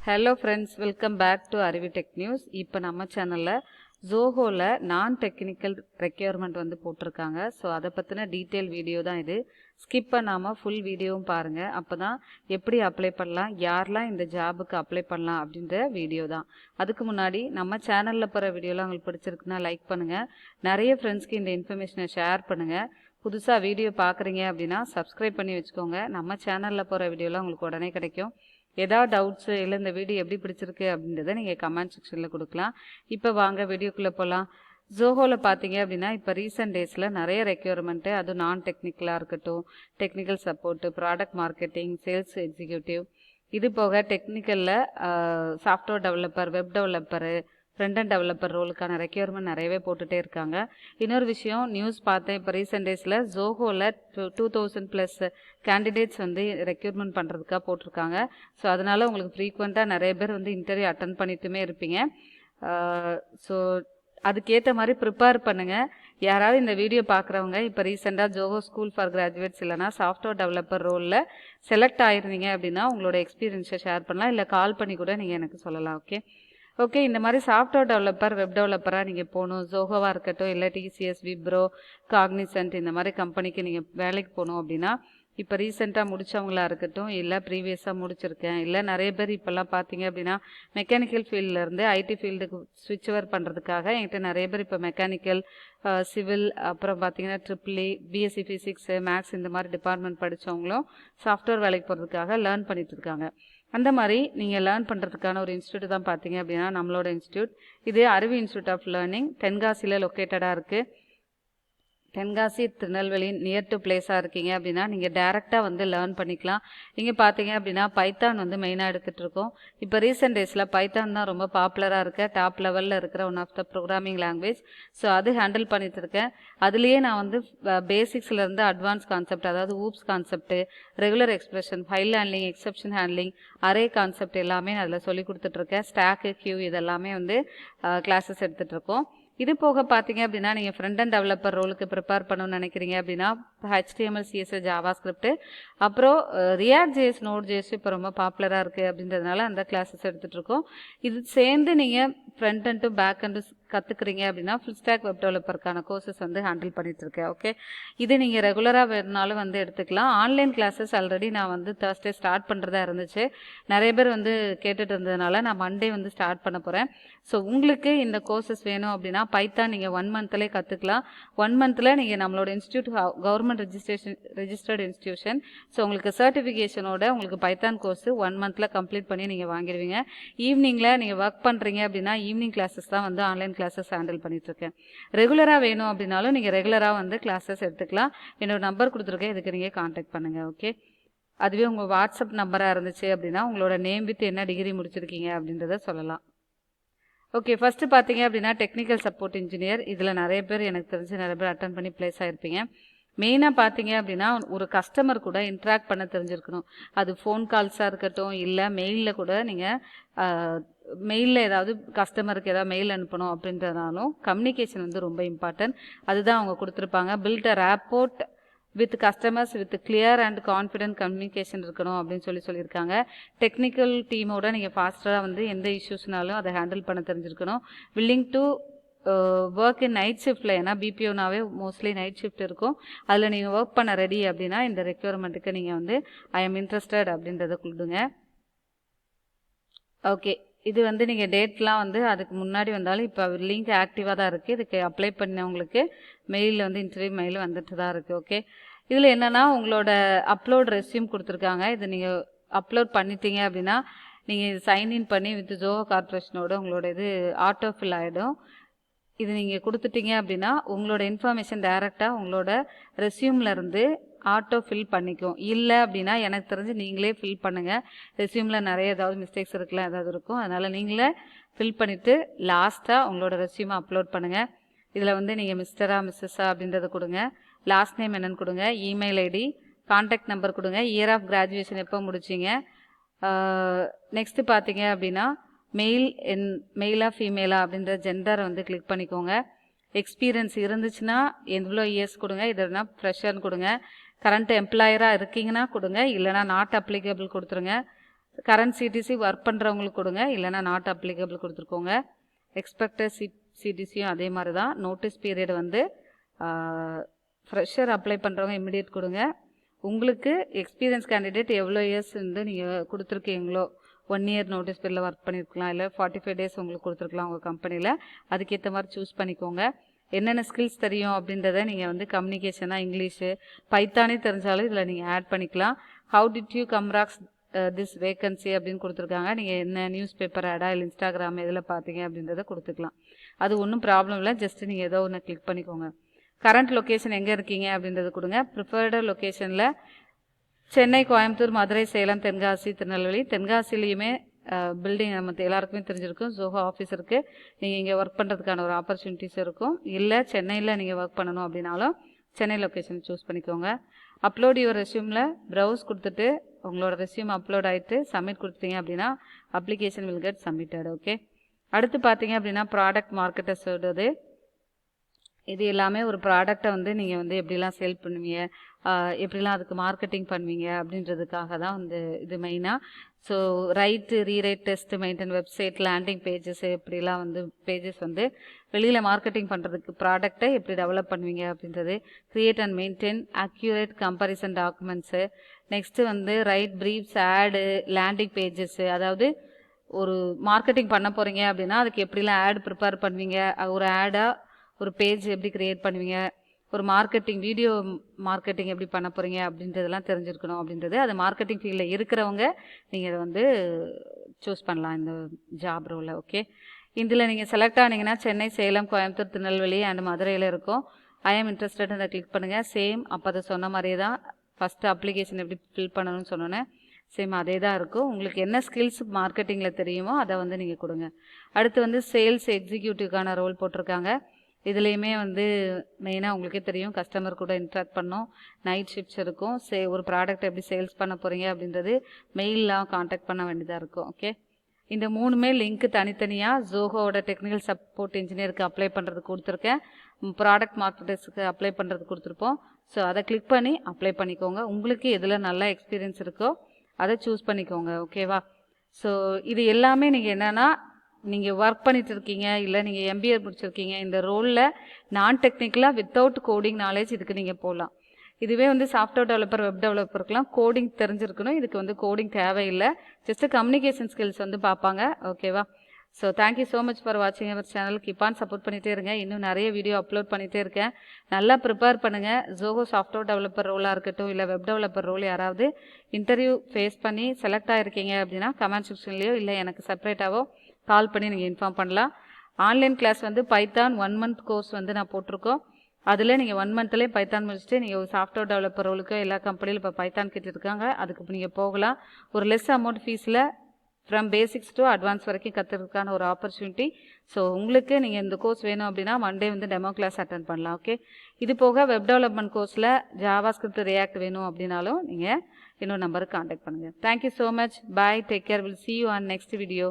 Hello friends, welcome back to Aruvi Tech News. இப்போ நம்ம சேனல்ல Zohoல நான் டெக்னிக்கல் ரெக்யர்மெண்ட் வந்து போட்டிருக்காங்க. ஸோ அதை பற்றின டீட்டெயில் வீடியோ தான் இது. ஸ்கிப் பண்ணாமல் ஃபுல் வீடியோவும் பாருங்கள். அப்போ தான் எப்படி அப்ளை பண்ணலாம், யாரெல்லாம் இந்த ஜாபுக்கு அப்ளை பண்ணலாம் அப்படின்ற வீடியோ தான். அதுக்கு முன்னாடி நம்ம சேனலில் போகிற வீடியோலாம் உங்களுக்கு பிடிச்சிருக்குன்னா லைக் பண்ணுங்கள். நிறைய ஃப்ரெண்ட்ஸ்க்கு இந்த இன்ஃபர்மேஷனை ஷேர் பண்ணுங்கள். புதுசாக வீடியோ பார்க்குறீங்க அப்படின்னா சப்ஸ்கிரைப் பண்ணி வச்சுக்கோங்க. நம்ம சேனலில் போகிற வீடியோலாம் உங்களுக்கு உடனே கிடைக்கும். ஏதாவது டவுட்ஸு இல்லை இந்த வீடியோ எப்படி பிடிச்சிருக்கு அப்படின்றத நீங்கள் கமெண்ட் செக்ஷனில் கொடுக்கலாம். இப்போ வாங்க வீடியோக்குள்ளே போகலாம். ஜோஹோவில் பார்த்தீங்க அப்படின்னா இப்போ ரீசெண்ட் டேஸில் நிறைய ரெக்யர்மெண்ட்டு, அதுவும் நான் டெக்னிக்கலாக இருக்கட்டும், technical support, product marketing, sales executive, இது போக டெக்னிக்கலில் software developer, web developer, front end developer ரோலுக்கான ரெக்யர்மெண்ட் நிறையவே போட்டுகிட்டே இருக்காங்க. இன்னொரு விஷயம் நியூஸ் பார்த்தேன், இப்போ ரீசெண்ட் டேஸில் ஜோஹோவில் 2000+ கேண்டிடேட்ஸ் வந்து ரெக்ரூட்மெண்ட் பண்ணுறதுக்காக போட்டிருக்காங்க. ஸோ அதனால் உங்களுக்கு ஃப்ரீக்வெண்ட்டாக நிறைய பேர் வந்து இன்டர்வியூ அட்டன் பண்ணிட்டுமே இருப்பீங்க. ஸோ அதுக்கேற்ற மாதிரி ப்ரிப்பேர் பண்ணுங்கள். யாராவது இந்த வீடியோ பார்க்குறவங்க இப்போ ரீசெண்டாக ஜோஹோ ஸ்கூல் ஃபார் கிராஜுவேட்ஸ் இல்லைனா சாஃப்ட்வேர் டெவலப்பர் ரோலில் செலக்ட் ஆகிருந்தீங்க அப்படின்னா உங்களோட எக்ஸ்பீரியன்ஸை ஷேர் பண்ணலாம், இல்லை கால் பண்ணி கூட நீங்கள் எனக்கு சொல்லலாம். ஓகே, இந்த மாதிரி சாஃப்ட்வேர் டெவலப்பர், வெப் டெவலப்பராக நீங்கள் போகணும், ஜோஹோவாக இருக்கட்டும், இல்லை டிசிஎஸ், விப்ரோ, காக்னிசன்ட் இந்த மாதிரி கம்பெனிக்கு நீங்கள் வேலைக்கு போகணும் அப்படின்னா இப்போ ரீசெண்டாக முடித்தவங்களா இருக்கட்டும், இல்லை ப்ரீவியஸாக முடிச்சிருக்கேன், இல்லை நிறைய பேர் இப்போல்லாம் பார்த்தீங்க அப்படின்னா மெக்கானிக்கல் ஃபீல்ட்லேருந்து ஐடி ஃபீல்டுக்கு ஸ்விட்ச் ஓவர் பண்ணுறதுக்காக என்கிட்ட நிறைய பேர் இப்போ மெக்கானிக்கல், சிவில், அப்புறம் பார்த்தீங்கன்னா ட்ரிபிள்இ, பிஎஸ்சி ஃபிசிக்ஸ், மேக்ஸ் இந்த மாதிரி டிபார்ட்மெண்ட் படித்தவங்களும் சாஃப்ட்வேர் வேலைக்கு போகிறதுக்காக லேர்ன் பண்ணிட்டு இருக்காங்க. அந்த மாதிரி நீங்கள் லேர்ன் பண்ணுறதுக்கான ஒரு இன்ஸ்டியூட் தான் பார்த்தீங்க அப்படின்னா நம்மளோட இன்ஸ்டியூட். இது அருவி இன்ஸ்டியூட் ஆஃப் லேர்னிங், தென்காசியில் லொக்கேட்டடாக இருக்குது. தென்காசி, திருநெல்வேலி நியர் டு பிளேஸாக இருக்கீங்க அப்படின்னா நீங்கள் டேரெக்டாக வந்து லேர்ன் பண்ணிக்கலாம். இங்கே பார்த்தீங்க அப்படின்னா பைத்தான் வந்து மெயினாக எடுத்துகிட்டு இருக்கோம். இப்போ ரீசெண்ட் டேஸில் பைத்தான் தான் ரொம்ப பாப்புலராக இருக்க, டாப் லெவலில் இருக்கிற one of the programming language. So அது ஹேண்டில் பண்ணிட்டு இருக்கேன். அதுலேயே நான் வந்து பேசிக்ஸ்லேருந்து அட்வான்ஸ் கான்செப்ட், அதாவது oops concept, regular expression, file handling, exception handling, array concept எல்லாமே நான் அதில் சொல்லி கொடுத்துட்ருக்கேன். ஸ்டாக்கு, கியூ இதெல்லாமே வந்து கிளாஸஸ் எடுத்துகிட்டு இருக்கோம். இது போக பார்த்தீங்க அப்படின்னா நீங்கள் ஃப்ரண்ட் அண்ட் டெவலப்பர் ரோலுக்கு ப்ரிப்பேர் பண்ணணும்னு நினைக்கிறீங்க அப்படின்னா HTML, CSS, ஜாவாஸ்கிரிப்ட், அப்புறம் ரியாக்ட் ஜேஎஸ், நோட் ஜேஎஸ் இப்போ ரொம்ப பாப்புலராக இருக்குது அப்படின்றதுனால அந்த கிளாஸஸ் எடுத்துகிட்டு இருக்கோம். இது சேர்ந்து நீங்கள் front end to back end கற்றுக்குறீங்க அப்படின்னா ஃபுல் ஸ்டாக் வெப் டெவலப்பருக்கான கோர்சஸ் வந்து ஹேண்டில் பண்ணிட்டுருக்கேன். ஓகே, இது நீங்கள் ரெகுலராக வேணுனாலும் வந்து எடுத்துக்கலாம். ஆன்லைன் கிளாஸஸ் ஆல்ரெடி நான் வந்து Thursday ஸ்டார்ட் பண்ணுறதா இருந்துச்சு. நிறைய பேர் வந்து கேட்டுட்டு இருந்ததுனால நான் Monday வந்து ஸ்டார்ட் பண்ண போகிறேன். ஸோ உங்களுக்கு இந்த கோர்சஸ் வேணும் அப்படின்னா பைத்தான் நீங்கள் 1 மந்த்லேயே கற்றுக்கலாம். 1 மந்தில் நீங்கள் நம்மளோட institute government registered institution. So உங்களுக்கு சர்டிஃபிகேஷனோட உங்களுக்கு பைத்தான் கோர்ஸ் 1 மந்தில் கம்ப்ளீட் பண்ணி நீங்கள் வாங்கிடுவீங்க. ஈவினிங்கில் நீங்கள் ஒர்க் பண்ணுறீங்க அப்படின்னா ஈவினிங் கிளாஸஸ் தான் வந்து ஆன்லைன் கிளாஸஸ் ஹேண்டில் பண்ணிட்டுருக்கேன். ரெகுலராக வேணும் அப்படின்னாலும் நீங்கள் ரெகுலராக வந்து கிளாஸஸ் எடுத்துக்கலாம். என்னோட நம்பர் கொடுத்துருக்கேன், இதுக்கு நீங்கள் காண்டாக்ட் பண்ணுங்கள். ஓகே, அதுவே உங்கள் வாட்ஸ்அப் நம்பராக இருந்துச்சு அப்படின்னா உங்களோட நேம் வித் என்ன டிகிரி முடிச்சிருக்கீங்க அப்படின்றத சொல்லலாம். ஓகே, ஃபஸ்ட்டு பார்த்தீங்க அப்படின்னா டெக்னிக்கல் சப்போர்ட் இன்ஜினியர். இதில் நிறைய பேர் எனக்கு தெரிஞ்சு நிறைய பேர் அட்டன் பண்ணி ப்ளேஸ் ஆகிருப்பீங்க. மெயினாக பார்த்தீங்க அப்படின்னா ஒரு கஸ்டமர் கூட இன்ட்ராக்ட் பண்ண தெரிஞ்சிருக்கணும். அது ஃபோன் கால்ஸாக இருக்கட்டும், இல்லை மெயிலில் கூட நீங்கள் மெயிலில் ஏதாவது கஸ்டமருக்கு ஏதாவது மெயில் அனுப்பணும் அப்படின்றதுனாலும் கம்யூனிகேஷன் வந்து ரொம்ப இம்பார்ட்டன்ட். அதுதான் அவங்க கொடுத்துருப்பாங்க. Build a rapport with customers with clear and confident communication இருக்கணும் அப்படின்னு சொல்லியிருக்காங்க. டெக்னிக்கல் டீமோட நீங்கள் ஃபாஸ்ட்டாக வந்து எந்த இஷ்யூஸ்னாலும் அதை ஹேண்டில் பண்ண தெரிஞ்சிருக்கணும். Willing to work in night ஷிஃப்டில், ஏன்னா பிபிஓனாவே மோஸ்ட்லி நைட் ஷிஃப்ட் இருக்கும். அதில் நீங்கள் ஒர்க் பண்ண ரெடி அப்படின்னா இந்த ரெக்யர்மெண்ட்டுக்கு நீங்கள் வந்து ஐ எம் இன்ட்ரெஸ்டட் அப்படின்றத கொடுங்க. ஓகே, இது வந்து நீங்கள் டேட்லாம் வந்து அதுக்கு முன்னாடி வந்தாலும் இப்போ லிங்க் ஆக்டிவாக தான் இருக்குது. இதுக்கு அப்ளை பண்ணவங்களுக்கு மெயிலில் வந்து இன்டர்வியூ மெயில் வந்துட்டு தான் இருக்குது. ஓகே, இதில் என்னென்னா உங்களோட அப்லோட் ரெஸ்யூம் கொடுத்துருக்காங்க. இது நீங்கள் அப்லோட் பண்ணிட்டீங்க அப்படின்னா நீங்கள் சைன்இன் பண்ணி வித் ஜோஹோ கார்பரேஷனோட உங்களோட இது ஆட்டோ ஃபில் ஆகிடும். இது நீங்கள் கொடுத்துட்டீங்க அப்படின்னா உங்களோட இன்ஃபர்மேஷன் டைரெக்டாக உங்களோட ரெஸ்யூம்லேருந்து ஆட்டோ ஃபில் பண்ணிக்கும். இல்லை அப்படின்னா எனக்கு தெரிஞ்சு நீங்களே ஃபில் பண்ணுங்கள். ரெஸ்யூமில் நிறைய ஏதாவது மிஸ்டேக்ஸ் இருக்கலாம், ஏதாவது இருக்கும். அதனால் நீங்களே ஃபில் பண்ணிவிட்டு லாஸ்ட்டாக உங்களோட ரெஸ்யூமை அப்லோட் பண்ணுங்கள். இதில் வந்து நீங்கள் மிஸ்டரா மிஸ்ஸஸா அப்படின்றத கொடுங்க. லாஸ்ட் நேம் என்னென்னு கொடுங்க. இமெயில் ஐடி, கான்டாக்ட் நம்பர் கொடுங்க. இயர் ஆஃப் கிராஜுவேஷன் எப்போ முடிச்சிங்க. நெக்ஸ்ட்டு பார்த்தீங்க அப்படின்னா மெயிலா ஃபீமேலா அப்படின்ற ஜெண்டரை வந்து கிளிக் பண்ணிக்கோங்க. எக்ஸ்பீரியன்ஸ் இருந்துச்சுன்னா எவ்வளோ இயர்ஸ் கொடுங்க, இதுனா ஃப்ரெஷர்னு கொடுங்க. கரண்ட் எம்ப்ளாயராக இருக்கீங்கன்னா கொடுங்க, இல்லைனா நாட் அப்ளிகபிள் கொடுத்துருங்க. கரண்ட் சிடிசி ஒர்க் பண்ணுறவங்களுக்கு கொடுங்க, இல்லைனா நாட் அப்ளிகபிள் கொடுத்துருக்கோங்க. எக்ஸ்பெக்டட் சிடிசியும் அதே மாதிரி தான். நோட்டீஸ் பீரியட் வந்து ஃப்ரெஷர் அப்ளை பண்ணுறவங்க இமிடியேட் கொடுங்க. உங்களுக்கு எக்ஸ்பீரியன்ஸ் கேண்டிடேட் எவ்வளோ இயர்ஸ் வந்து நீங்கள் கொடுத்துருக்கீங்களோ 1 இயர் நோட்டீஸ் பீரியடில் ஒர்க் பண்ணியிருக்கலாம், இல்லை 45 டேஸ் உங்களுக்கு கொடுத்துருக்கலாம் உங்கள் கம்பெனியில். அதுக்கேற்ற மாதிரி சூஸ் பண்ணிக்கோங்க. என்னென்ன ஸ்கில்ஸ் தெரியும் அப்படின்றத நீங்கள் வந்து கம்யூனிகேஷனாக இங்கிலீஷு பைத்தானே தெரிஞ்சாலும் இதில் நீங்கள் ஆட் பண்ணிக்கலாம். How did you come across this vacancy அப்படின்னு கொடுத்துருக்காங்க. நீங்கள் என்ன நியூஸ் பேப்பர் ஆடா இல்லை இன்ஸ்டாகிராம் எதில் பார்த்தீங்க அப்படின்றத கொடுத்துக்கலாம். அது ஒன்றும் ப்ராப்ளம் இல்லை, ஜஸ்ட்டு நீங்கள் ஏதோ ஒன்று கிளிக் பண்ணிக்கோங்க. கரண்ட் லொக்கேஷன் எங்கே இருக்கீங்க அப்படின்றது கொடுங்க. ப்ரிஃபர்டு லொக்கேஷனில் சென்னை, கோயம்புத்தூர், மதுரை, சேலம், தென்காசி, திருநெல்வேலி. தென்காசிலையுமே பில்டிங் நம்ம எல்லாருக்குமே தெரிஞ்சிருக்கும், ஜோஹோ ஆஃபீஸ் இருக்குது. நீங்கள் இங்கே ஒர்க் பண்ணுறதுக்கான ஒரு ஆப்பர்ச்சுனிட்டிஸ் இருக்கும். இல்லை சென்னையில் நீங்கள் ஒர்க் பண்ணணும் அப்படின்னாலும் சென்னை லொக்கேஷன் சூஸ் பண்ணிக்கோங்க. அப்லோட் யுவர் ரெஸ்யூமில் ப்ரௌஸ் கொடுத்துட்டு உங்களோட ரெஸ்யூம் அப்லோட் ஆகிட்டு சப்மிட் கொடுத்தீங்க அப்படின்னா application will get submitted. Okay, அடுத்து பார்த்தீங்க அப்படின்னா ப்ராடக்ட் மார்க்கெட்டர்ஸ் சொல்கிறது. இது எல்லாமே ஒரு ப்ராடக்டை வந்து நீங்கள் வந்து எப்படிலாம் சேல் பண்ணுவீங்க, எப்படிலாம் அதுக்கு மார்க்கெட்டிங் பண்ணுவீங்க அப்படின்றதுக்காக தான் வந்து இது மெயினாக. So right, rewrite, test, maintain website, landing pages, எப்படிலாம் வந்து பேஜஸ் வந்து வெளியில் மார்க்கெட்டிங் பண்ணுறதுக்கு ப்ராடக்டை எப்படி டெவலப் பண்ணுவீங்க அப்படின்றது. Create and maintain accurate comparison documents. Next வந்து ரைட் ப்ரீஃப்ஸ், ஆடு, லேண்டிங் பேஜஸ்ஸு. அதாவது ஒரு மார்க்கெட்டிங் பண்ண போகிறீங்க அப்படின்னா அதுக்கு எப்படிலாம் ஆட் ப்ரிப்பேர் பண்ணுவீங்க, ஒரு ஆடாக ஒரு பேஜ் எப்படி க்ரியேட் பண்ணுவீங்க, ஒரு மார்க்கெட்டிங் வீடியோ மார்க்கெட்டிங் எப்படி பண்ண போகிறீங்க அப்படின்றதெல்லாம் தெரிஞ்சிருக்கணும் அப்படின்றது. அது மார்க்கெட்டிங் ஃபீல்டில் இருக்கிறவங்க நீங்கள் இதை வந்து சூஸ் பண்ணலாம் இந்த ஜாப் ரோவில். ஓகே, இதில் நீங்கள் செலக்ட் ஆனீங்கன்னா சென்னை, சேலம், கோயம்புத்தூர், திருநெல்வேலி அண்ட் மதுரையில் இருக்கும். ஐ ஆம் இன்ட்ரெஸ்டட் அதை கிளிக் பண்ணுங்கள். சேம் அப்போ அதை சொன்ன மாதிரியே தான் ஃபஸ்ட்டு அப்ளிகேஷன் எப்படி ஃபில் பண்ணணும்னு சொன்னோன்னே சேம் அதே தான் இருக்கும். உங்களுக்கு என்ன ஸ்கில்ஸ் மார்க்கெட்டிங்கில் தெரியுமோ அதை வந்து நீங்கள் கொடுங்க. அடுத்து வந்து சேல்ஸ் எக்ஸிக்யூட்டிவ்க்கான ரோல் போட்டிருக்காங்க. இதுலேயுமே வந்து மெயினாக உங்களுக்கே தெரியும், கஸ்டமர் கூட இன்ட்ராக்ட் பண்ணோம், நைட் ஷிஃப்ட்ஸ் இருக்கும். ஒரு ப்ராடக்ட் எப்படி சேல்ஸ் பண்ண போகிறீங்க அப்படின்றது மெயிலெலாம் காண்டாக்ட் பண்ண வேண்டியதாக இருக்கும். ஓகே, இந்த 3மே லிங்க்கு தனித்தனியாக ஜோஹோவோட டெக்னிக்கல் சப்போர்ட் இன்ஜினியருக்கு அப்ளை பண்ணுறதுக்கு கொடுத்துருக்கேன், ப்ராடக்ட் மார்க்கெட்டர்ஸுக்கு அப்ளை பண்ணுறதுக்கு கொடுத்துருப்போம். ஸோ அதை கிளிக் பண்ணி அப்ளை பண்ணிக்கோங்க. உங்களுக்கு எதில் நல்ல எக்ஸ்பீரியன்ஸ் இருக்கோ அதை சூஸ் பண்ணிக்கோங்க. ஓகேவா? ஸோ இது எல்லாமே நீங்கள் என்னென்னா நீங்கள் ஒர்க் பண்ணிட்டு இருக்கீங்க, இல்லை நீங்கள் எம்பிஏ முடிச்சிருக்கீங்க, இந்த ரோலில் நான் டெக்னிக்கலாக வித்தவுட் கோடிங் நாலேஜ் இதுக்கு நீங்கள் போகலாம். இதுவே வந்து சாஃப்ட்வேர் டெவலப்பர், வெப் டெவலப்பருக்குலாம் கோடிங் தெரிஞ்சிருக்கணும். இதுக்கு வந்து கோடிங் தேவையில்லை, ஜஸ்ட்டு கம்யூனிகேஷன் ஸ்கில்ஸ் வந்து பார்ப்பாங்க. ஓகேவா? So thank you so much for வாட்சிங் our channel. Keep on support பண்ணிகிட்டே இருங்க. இன்னும் நிறைய வீடியோ அப்லோட் பண்ணிகிட்டே இருக்கேன். நல்லா ப்ரிப்பேர் பண்ணுங்கள். ஜோஹோ சாஃப்ட்வேர் டெவலப்பர் ரோலாக இருக்கட்டும், இல்லை வெப் டெவலப்பர் ரோல் யாராவது இன்டர்வியூ ஃபேஸ் பண்ணி செலக்ட் ஆகிருக்கீங்க அப்படின்னா கமெண்ட் செக்ஷன்லேயோ இல்லை எனக்கு செப்பரேட்டாவோ கால் பண்ணி நீங்கள் இன்ஃபார்ம் பண்ணலாம். ஆன்லைன் கிளாஸ் வந்து பைத்தான் 1 மந்த் கோர்ஸ் வந்து நான் போட்டிருக்கோம். அதில் நீங்கள் 1 மந்த்லேயே பைத்தான் முடிச்சுட்டு நீங்கள் ஒரு சாஃப்ட்வேர் டெவலப்பர் ரோலுக்கு எல்லா கம்பெனியில் இப்போ பைத்தான் கேட்டுருக்காங்க, அதுக்கு நீங்கள் போகலாம். ஒரு லெஸ் அமௌண்ட் ஃபீஸில் ஃப்ரம் பேசிக்ஸ் டு அட்வான்ஸ் வரைக்கும் கற்றுறதுக்கான ஒரு ஆப்பர்ச்சுனிட்டி. ஸோ உங்களுக்கு நீங்கள் இந்த கோர்ஸ் வேணும் அப்படின்னா மண்டே வந்து டெமோ கிளாஸ் அட்டன் பண்ணலாம். ஓகே, இது போக வெப் டெவலப்மெண்ட் கோர்ஸில் ஜாவா ஸ்கிரிப்ட், ரியாக்ட் வேணும் அப்படின்னாலும் நீங்கள் இன்னொரு நம்பருக்கு கான்டாக்ட் பண்ணுங்கள். Thank you so much. Bye, take care. Will see you on next video.